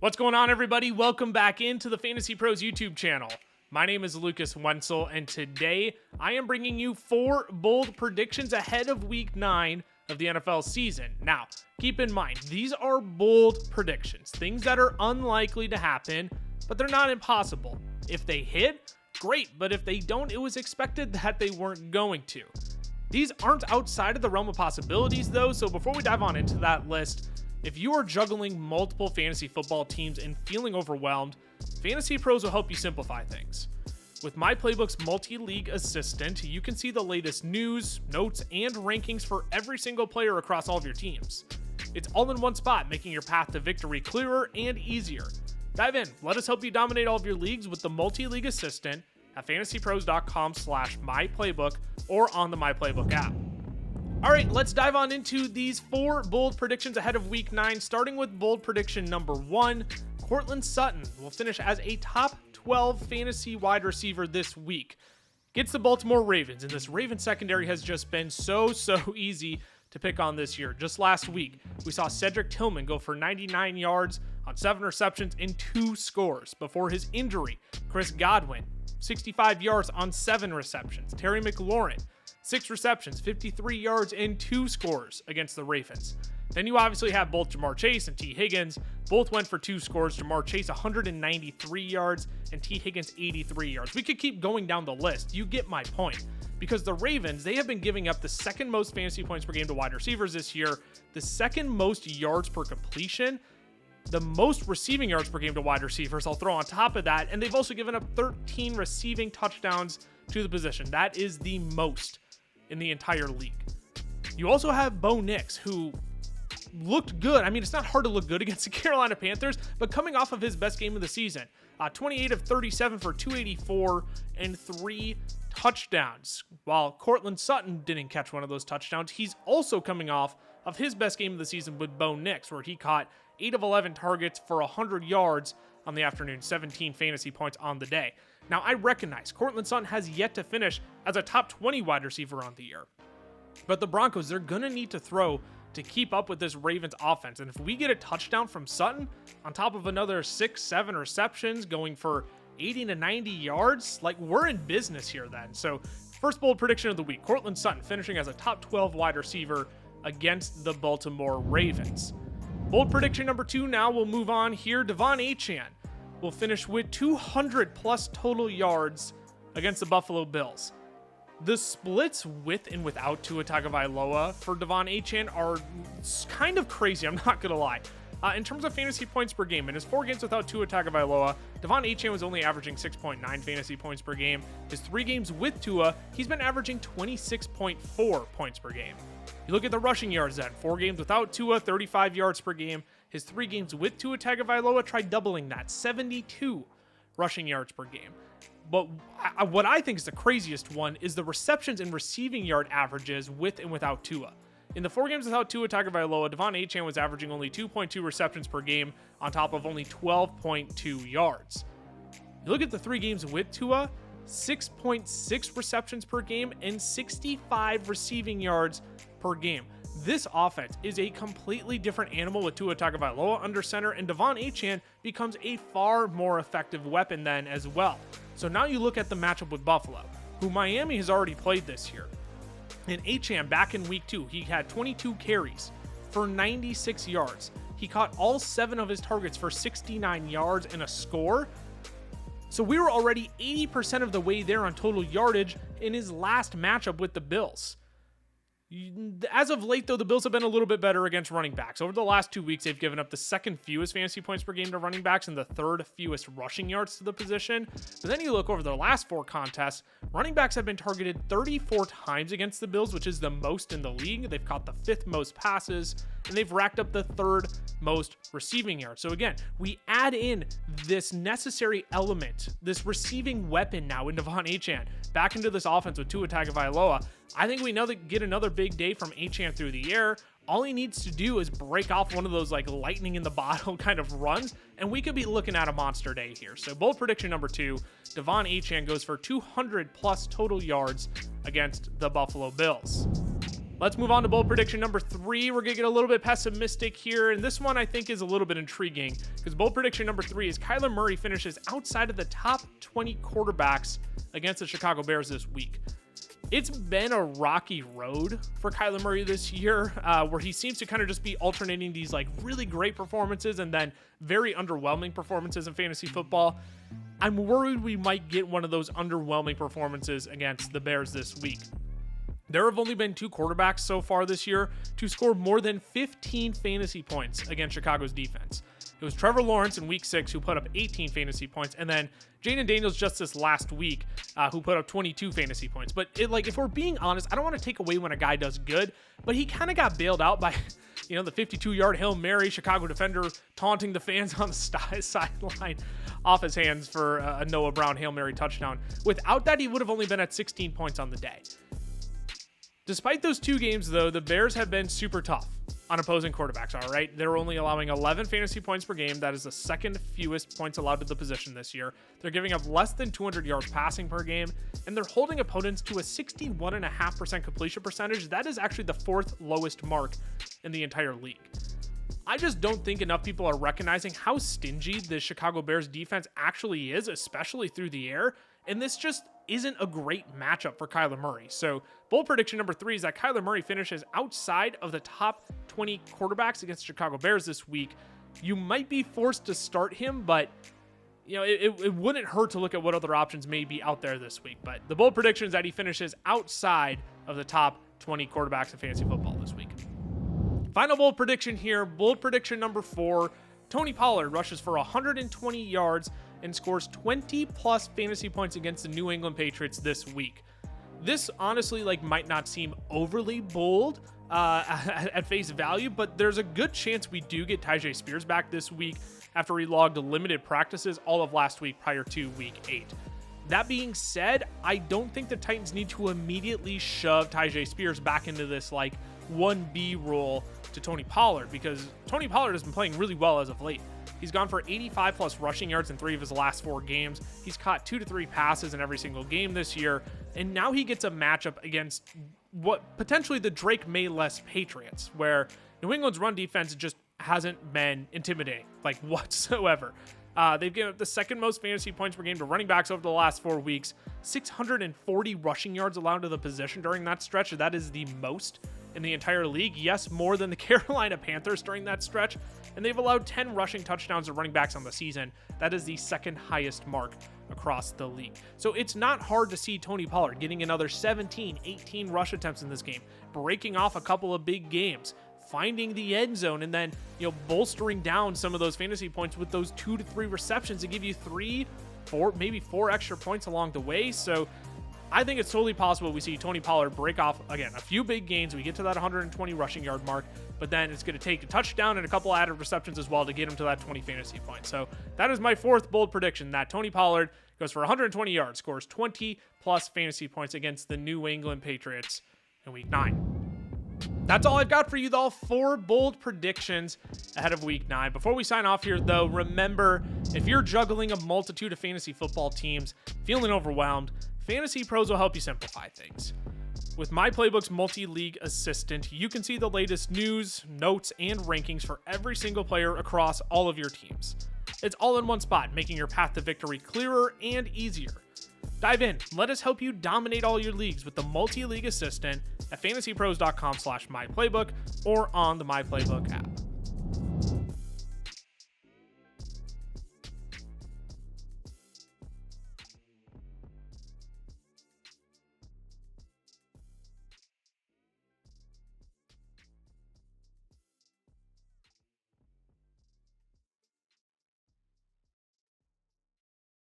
What's going on, everybody? Welcome back into the Fantasy Pros YouTube channel. My name is Lucas Wencl, and today I am bringing you 4 bold predictions ahead of Week 9 of the NFL season. Now, keep in mind, these are bold predictions, things that are unlikely to happen, but they're not impossible. If they hit, great, but if they don't, it was expected that they weren't going to. These aren't outside of the realm of possibilities, though, so before we dive on into that list, if you are juggling multiple fantasy football teams and feeling overwhelmed, FantasyPros will help you simplify things. With My Playbook's multi-league assistant, you can see the latest news, notes, and rankings for every single player across all of your teams. It's all in one spot, making your path to victory clearer and easier. Dive in, let us help you dominate all of your leagues with the multi-league assistant at fantasypros.com/myplaybook or on the My Playbook app. All right, let's dive on into these 4 bold predictions ahead of Week 9, starting with bold prediction number 1. Courtland Sutton will finish as a top 12 fantasy wide receiver this week. Gets the Baltimore Ravens, and this Ravens secondary has just been so easy to pick on this year. Just last week, we saw Cedric Tillman go for 99 yards on 7 receptions and 2 scores. Before his injury, Chris Godwin, 65 yards on 7 receptions. Terry McLaurin, 6 receptions, 53 yards, and 2 scores against the Ravens. Then you obviously have both Jamar Chase and T. Higgins. Both went for 2 scores. Jamar Chase 193 yards and T. Higgins 83 yards. We could keep going down the list. You get my point. Because the Ravens, they have been giving up the second most fantasy points per game to wide receivers this year, the second most yards per completion, the most receiving yards per game to wide receivers, I'll throw on top of that, and they've also given up 13 receiving touchdowns to the position. That is the most in the entire league. You also have Bo Nix, who looked good. I mean, it's not hard to look good against the Carolina Panthers, but coming off of his best game of the season, 28 of 37 for 284 and 3 touchdowns. While Courtland Sutton didn't catch one of those touchdowns, he's also coming off of his best game of the season with Bo Nix, where he caught 8 of 11 targets for 100 yards on the afternoon, 17 fantasy points on the day. Now, I recognize Courtland Sutton has yet to finish as a top 20 wide receiver on the year, but the Broncos, they're going to need to throw to keep up with this Ravens offense. And if we get a touchdown from Sutton on top of another 6-7 receptions going for 80 to 90 yards, like, we're in business here then. So first bold prediction of the week, Courtland Sutton finishing as a top 12 wide receiver against the Baltimore Ravens. Bold prediction number 2, now we'll move on here. Achane will finish with 200 plus total yards against the Buffalo Bills. The splits with and without Tua Tagovailoa for Achane are kind of crazy, I'm not going to lie. In terms of fantasy points per game, in his 4 games without Tua Tagovailoa, Achane was only averaging 6.9 fantasy points per game. His 3 games with Tua, he's been averaging 26.4 points per game. You look at the rushing yards then, 4 games without Tua, 35 yards per game. His 3 games with Tua Tagovailoa, try doubling that, 72 rushing yards per game. But what I think is the craziest one is the receptions and receiving yard averages with and without Tua. In the 4 games without Tua Tagovailoa, Achane was averaging only 2.2 receptions per game on top of only 12.2 yards. You look at the 3 games with Tua, 6.6 receptions per game and 65 receiving yards per game. This offense is a completely different animal with Tua Tagovailoa under center, and Achane becomes a far more effective weapon then as well. So now you look at the matchup with Buffalo, who Miami has already played this year. And Achane, back in week 2, he had 22 carries for 96 yards. He caught all 7 of his targets for 69 yards and a score. So we were already 80% of the way there on total yardage in his last matchup with the Bills. As of late, though, the Bills have been a little bit better against running backs. Over the last 2 weeks, they've given up the 2nd fewest fantasy points per game to running backs and the 3rd fewest rushing yards to the position. But then you look over their last 4 contests, running backs have been targeted 34 times against the Bills, which is the most in the league. They've caught the 5th most passes, and they've racked up the 3rd most receiving yards. So again, we add in this necessary element, this receiving weapon now in Achane, back into this offense with Tua Tagovailoa. I think we know that get another big day from Achane through the air. All he needs to do is break off one of those like lightning in the bottle kind of runs, and we could be looking at a monster day here. So bold prediction number 2, Achane goes for 200 plus total yards against the Buffalo Bills. Let's move on to bold prediction number 3. We're going to get a little bit pessimistic here, and this one I think is a little bit intriguing because bold prediction number 3 is Kyler Murray finishes outside of the top 20 quarterbacks against the Chicago Bears this week. It's been a rocky road for Kyler Murray this year, where he seems to kind of just be alternating these like really great performances and then very underwhelming performances in fantasy football. I'm worried we might get one of those underwhelming performances against the Bears this week. There have only been 2 quarterbacks so far this year to score more than 15 fantasy points against Chicago's defense. It was Trevor Lawrence in week 6 who put up 18 fantasy points, and then Jaden Daniels just this last week who put up 22 fantasy points. But if we're being honest, I don't want to take away when a guy does good, but he kind of got bailed out by the 52-yard Hail Mary Chicago defender taunting the fans on the sideline off his hands for a Noah Brown Hail Mary touchdown. Without that, he would have only been at 16 points on the day. Despite those 2 games, though, the Bears have been super tough on opposing quarterbacks, all right? They're only allowing 11 fantasy points per game. That is the second fewest points allowed to the position this year. They're giving up less than 200 yards passing per game, and they're holding opponents to a 61.5% completion percentage. That is actually the 4th lowest mark in the entire league. I just don't think enough people are recognizing how stingy the Chicago Bears defense actually is, especially through the air, and this just isn't a great matchup for Kyler Murray. So bold prediction number 3 is that Kyler Murray finishes outside of the top 20 quarterbacks against Chicago Bears this week. You might be forced to start him, but it wouldn't hurt to look at what other options may be out there this week. But the bold prediction is that he finishes outside of the top 20 quarterbacks in fantasy football this week. Final bold prediction here, bold prediction number 4. Tony Pollard rushes for 120 yards and scores 20 plus fantasy points against the New England Patriots this week. This honestly might not seem overly bold at face value, but there's a good chance we do get Tyjae Spears back this week after he logged limited practices all of last week prior to week 8. That being said, I don't think the Titans need to immediately shove Tyjae Spears back into this 1B role to Tony Pollard, because Tony Pollard has been playing really well as of late. He's gone for 85 plus rushing yards in 3 of his last 4 games. He's caught 2 to 3 passes in every single game this year. And now he gets a matchup against what potentially the Drake May-less Patriots, where New England's run defense just hasn't been intimidating, whatsoever. They've given up the 2nd most fantasy points per game to running backs over the last 4 weeks, 640 rushing yards allowed to the position during that stretch. That is the most in the entire league. Yes, more than the Carolina Panthers during that stretch. And they've allowed 10 rushing touchdowns to running backs on the season. That is the 2nd highest mark across the league. So it's not hard to see Tony Pollard getting another 17, 18 rush attempts in this game, breaking off a couple of big games, finding the end zone, and then, bolstering down some of those fantasy points with those 2 to 3 receptions to give you 3, 4, maybe 4 extra points along the way. So I think it's totally possible we see Tony Pollard break off, again, a few big gains. We get to that 120 rushing yard mark, but then it's going to take a touchdown and a couple added receptions as well to get him to that 20 fantasy points. So that is my 4th bold prediction, that Tony Pollard goes for 120 yards, scores 20 plus fantasy points against the New England Patriots in week 9. That's all I've got for you, though. 4 bold predictions ahead of week 9. Before we sign off here, though, remember, if you're juggling a multitude of fantasy football teams, feeling overwhelmed, FantasyPros will help you simplify things. With My Playbook's multi-league assistant, you can see the latest news, notes, and rankings for every single player across all of your teams. It's all in one spot, making your path to victory clearer and easier. Dive in. Let us help you dominate all your leagues with the multi-league assistant at fantasypros.com/myplaybook or on the My Playbook app.